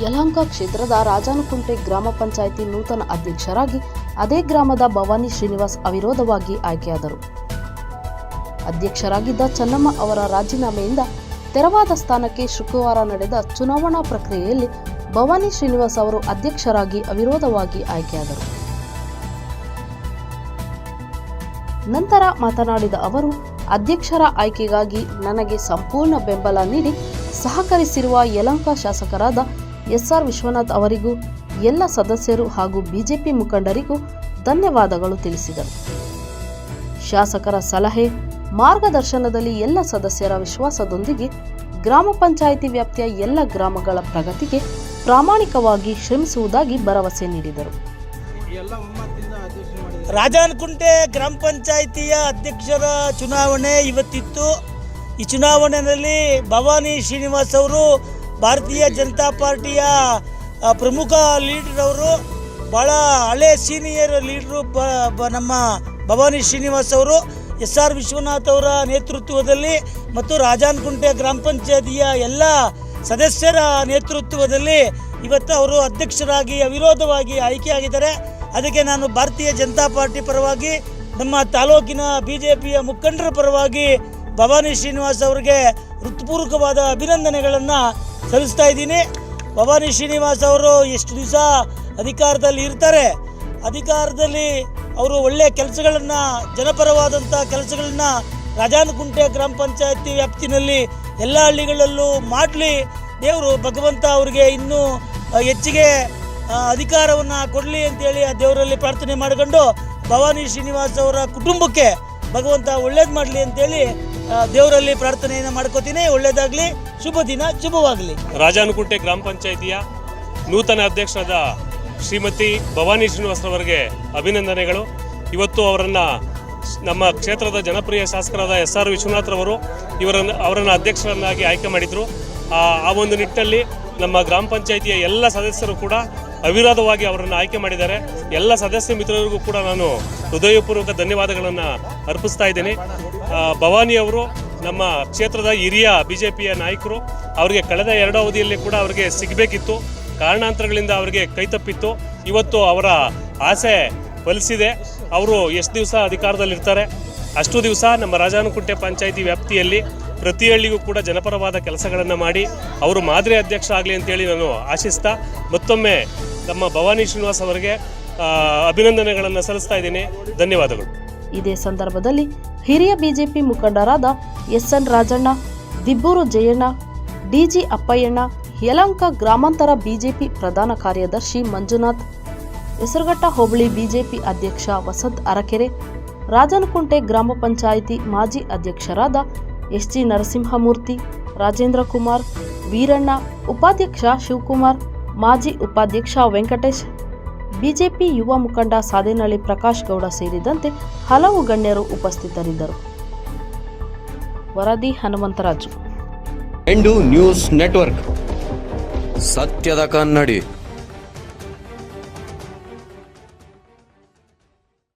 ಯಲಹಂಕ ಕ್ಷೇತ್ರದ ರಾಜಾನುಕುಂಟೆ ಗ್ರಾಮ ಪಂಚಾಯಿತಿ ನೂತನ ಅಧ್ಯಕ್ಷರಾಗಿ ಅದೇ ಗ್ರಾಮದ ಭವಾನಿ ಶ್ರೀನಿವಾಸ್ ಅವಿರೋಧವಾಗಿ ಆಯ್ಕೆಯಾದರು. ಅಧ್ಯಕ್ಷರಾಗಿದ್ದ ಚೆನ್ನಮ್ಮ ಅವರ ರಾಜೀನಾಮೆಯಿಂದ ತೆರವಾದ ಸ್ಥಾನಕ್ಕೆ ಶುಕ್ರವಾರ ನಡೆದ ಚುನಾವಣಾ ಪ್ರಕ್ರಿಯೆಯಲ್ಲಿ ಭವಾನಿ ಶ್ರೀನಿವಾಸ್ ಅವರು ಅಧ್ಯಕ್ಷರಾಗಿ ಅವಿರೋಧವಾಗಿ ಆಯ್ಕೆಯಾದರು. ನಂತರ ಮಾತನಾಡಿದ ಅವರು, ಅಧ್ಯಕ್ಷರ ಆಯ್ಕೆಗಾಗಿ ನನಗೆ ಸಂಪೂರ್ಣ ಬೆಂಬಲ ನೀಡಿ ಸಹಕರಿಸಿರುವ ಯಲಹಂಕ ಶಾಸಕರಾದ ಎಸ್.ಆರ್. ವಿಶ್ವನಾಥ್ ಅವರಿಗೂ ಎಲ್ಲ ಸದಸ್ಯರು ಹಾಗೂ ಬಿಜೆಪಿ ಮುಖಂಡರಿಗೂ ಧನ್ಯವಾದಗಳು ತಿಳಿಸಿದರು. ಶಾಸಕರ ಸಲಹೆ, ಮಾರ್ಗದರ್ಶನದಲ್ಲಿ ಎಲ್ಲ ಸದಸ್ಯರ ವಿಶ್ವಾಸದೊಂದಿಗೆ ಗ್ರಾಮ ಪಂಚಾಯಿತಿ ವ್ಯಾಪ್ತಿಯ ಎಲ್ಲ ಗ್ರಾಮಗಳ ಪ್ರಗತಿಗೆ ಪ್ರಾಮಾಣಿಕವಾಗಿ ಶ್ರಮಿಸುವುದಾಗಿ ಭರವಸೆ ನೀಡಿದರು. ರಾಜಾನುಕುಂಟೆ ಗ್ರಾಮ ಪಂಚಾಯಿತಿಯ ಅಧ್ಯಕ್ಷರ ಚುನಾವಣೆ ಇವತ್ತಿತ್ತು. ಈ ಚುನಾವಣೆಯಲ್ಲಿ ಭವಾನಿ ಶ್ರೀನಿವಾಸ್ ಅವರು ಭಾರತೀಯ ಜನತಾ ಪಾರ್ಟಿಯ ಪ್ರಮುಖ ಲೀಡರ್ ಅವರು, ಭಾಳ ಹಳೆ ಸೀನಿಯರ್ ಲೀಡ್ರು ನಮ್ಮ ಭವಾನಿ ಶ್ರೀನಿವಾಸ್ ಅವರು ಎಸ್.ಆರ್. ವಿಶ್ವನಾಥ್ ಅವರ ನೇತೃತ್ವದಲ್ಲಿ ಮತ್ತು ರಾಜಾನುಕುಂಟೆ ಗ್ರಾಮ ಪಂಚಾಯಿತಿಯ ಎಲ್ಲ ಸದಸ್ಯರ ನೇತೃತ್ವದಲ್ಲಿ ಇವತ್ತು ಅವರು ಅಧ್ಯಕ್ಷರಾಗಿ ಅವಿರೋಧವಾಗಿ ಆಯ್ಕೆಯಾಗಿದ್ದಾರೆ. ಅದಕ್ಕೆ ನಾನು ಭಾರತೀಯ ಜನತಾ ಪಾರ್ಟಿ ಪರವಾಗಿ, ನಮ್ಮ ತಾಲೂಕಿನ ಬಿಜೆಪಿಯ ಮುಖಂಡರ ಪರವಾಗಿ ಭವಾನಿ ಶ್ರೀನಿವಾಸ್ ಅವರಿಗೆ ಹೃತ್ಪೂರ್ವಕವಾದ ಅಭಿನಂದನೆಗಳನ್ನು ಸಲ್ಲಿಸ್ತಾ ಇದ್ದೀನಿ. ಭವಾನಿ ಶ್ರೀನಿವಾಸ್ ಅವರು ಎಷ್ಟು ದಿವಸ ಅಧಿಕಾರದಲ್ಲಿ ಇರ್ತಾರೆ, ಅಧಿಕಾರದಲ್ಲಿ ಅವರು ಒಳ್ಳೆಯ ಕೆಲಸಗಳನ್ನು, ಜನಪರವಾದಂಥ ಕೆಲಸಗಳನ್ನು ರಾಜಾನುಕುಂಟೆ ಗ್ರಾಮ ಪಂಚಾಯತಿ ವ್ಯಾಪ್ತಿನಲ್ಲಿ ಎಲ್ಲ ಹಳ್ಳಿಗಳಲ್ಲೂ ಮಾಡಲಿ. ದೇವರು ಭಗವಂತ ಅವರಿಗೆ ಇನ್ನೂ ಹೆಚ್ಚಿಗೆ ಅಧಿಕಾರವನ್ನು ಕೊಡಲಿ ಅಂತೇಳಿ ಆ ದೇವರಲ್ಲಿ ಪ್ರಾರ್ಥನೆ ಮಾಡಿಕೊಂಡು ಭವಾನಿ ಶ್ರೀನಿವಾಸ್ ಅವರ ಕುಟುಂಬಕ್ಕೆ ಭಗವಂತ ಒಳ್ಳೇದು ಮಾಡಲಿ ಅಂತೇಳಿ ದೇವರಲ್ಲಿ ಪ್ರಾರ್ಥನೆಯನ್ನು ಮಾಡ್ಕೋತೀನಿ. ಒಳ್ಳೇದಾಗಲಿ, ಶುಭ ದಿನ, ಶುಭವಾಗಲಿ. ರಾಜಾನುಕುಂಟೆ ಗ್ರಾಮ ಪಂಚಾಯಿತಿಯ ನೂತನ ಅಧ್ಯಕ್ಷರಾದ ಶ್ರೀಮತಿ ಭವಾನಿ ಶ್ರೀನಿವಾಸ್ ಅವರಿಗೆ ಅಭಿನಂದನೆಗಳು. ಇವತ್ತು ಅವರನ್ನು ನಮ್ಮ ಕ್ಷೇತ್ರದ ಜನಪ್ರಿಯ ಶಾಸಕರಾದ ಎಸ್.ಆರ್. ವಿಶ್ವನಾಥ್ ರವರು ಅವರನ್ನು ಅಧ್ಯಕ್ಷರನ್ನಾಗಿ ಆಯ್ಕೆ ಮಾಡಿದರು. ಆ ಒಂದು ನಿಟ್ಟಿನಲ್ಲಿ ನಮ್ಮ ಗ್ರಾಮ ಪಂಚಾಯಿತಿಯ ಎಲ್ಲ ಸದಸ್ಯರು ಕೂಡ ಅವಿರೋಧವಾಗಿ ಅವರನ್ನು ಆಯ್ಕೆ ಮಾಡಿದ್ದಾರೆ. ಎಲ್ಲ ಸದಸ್ಯ ಮಿತ್ರರಿಗೂ ಕೂಡ ನಾನು ಹೃದಯಪೂರ್ವಕ ಧನ್ಯವಾದಗಳನ್ನು ಅರ್ಪಿಸ್ತಾ ಇದ್ದೀನಿ. ಭವಾನಿ ಅವರು ನಮ್ಮ ಕ್ಷೇತ್ರದ ಹಿರಿಯ ಬಿಜೆಪಿಯ ನಾಯಕರು. ಅವರಿಗೆ ಕಳೆದ 2 ಅವಧಿಯಲ್ಲಿ ಕೂಡ ಅವರಿಗೆ ಸಿಗಬೇಕಿತ್ತು, ಕಾರಣಾಂತರಗಳಿಂದ ಅವರಿಗೆ ಕೈತಪ್ಪಿತ್ತು. ಇವತ್ತು ಅವರ ಆಸೆ ಫಲಿಸಿದೆ. ಅವರು ಎಷ್ಟು ದಿವಸ ಅಧಿಕಾರದಲ್ಲಿರ್ತಾರೆ ಅಷ್ಟು ದಿವಸ ನಮ್ಮ ರಾಜಾನುಕುಂಟೆ ಪಂಚಾಯಿತಿ ವ್ಯಾಪ್ತಿಯಲ್ಲಿ ಪ್ರತಿ ಹಳ್ಳಿಗೂ ಕೂಡ ಜನಪರವಾದ ಕೆಲಸಗಳನ್ನು ಮಾಡಿ ಅವರು ಮಾದರಿ ಅಧ್ಯಕ್ಷ ಆಗಲಿ ಅಂತೇಳಿ ನಾನು ಆಶಿಸ್ತಾ ಮತ್ತೊಮ್ಮೆ ನಮ್ಮ ಭವಾನಿ ಶ್ರೀನಿವಾಸ್ ಅವರಿಗೆ ಅಭಿನಂದನೆಗಳನ್ನು ಸಲ್ಲಿಸ್ತಾ ಇದ್ದೀನಿ. ಧನ್ಯವಾದಗಳು. ಇದೇ ಸಂದರ್ಭದಲ್ಲಿ ಹಿರಿಯ ಬಿಜೆಪಿ ಮುಖಂಡರಾದ ಎಸ್.ಎನ್. ರಾಜಣ್ಣ, ದಿಬ್ಬೂರು ಜಯಣ್ಣ, ಡಿ.ಜಿ. ಅಪ್ಪಯ್ಯಣ್ಣ, ಯಲಹಂಕ ಗ್ರಾಮಾಂತರ ಬಿಜೆಪಿ ಪ್ರಧಾನ ಕಾರ್ಯದರ್ಶಿ ಮಂಜುನಾಥ್, ಹೆಸರುಘಟ್ಟ ಹೋಬಳಿ ಬಿಜೆಪಿ ಅಧ್ಯಕ್ಷ ವಸಂತ್ ಅರಕೆರೆ, ರಾಜಾನುಕುಂಟೆ ಗ್ರಾಮ ಪಂಚಾಯಿತಿ ಮಾಜಿ ಅಧ್ಯಕ್ಷರಾದ ಎಸ್.ಜಿ. ನರಸಿಂಹಮೂರ್ತಿ, ರಾಜೇಂದ್ರ ಕುಮಾರ್, ವೀರಣ್ಣ, ಉಪಾಧ್ಯಕ್ಷ ಶಿವಕುಮಾರ್, ಮಾಜಿ ಉಪಾಧ್ಯಕ್ಷ ವೆಂಕಟೇಶ್, ಬಿಜೆಪಿ ಯುವ ಮುಖಂಡ ಸಾದೇನಹಳ್ಳಿ ಪ್ರಕಾಶ್ ಗೌಡ ಸೇರಿದಂತೆ ಹಲವು ಗಣ್ಯರು ಉಪಸ್ಥಿತರಿದ್ದರು. ವರದಿ ಹನುಮಂತರಾಜು. ನ್ಯೂಸ್ ನೆಟ್ವರ್ಕ್, ಸತ್ಯದ ಕನ್ನಡಿ.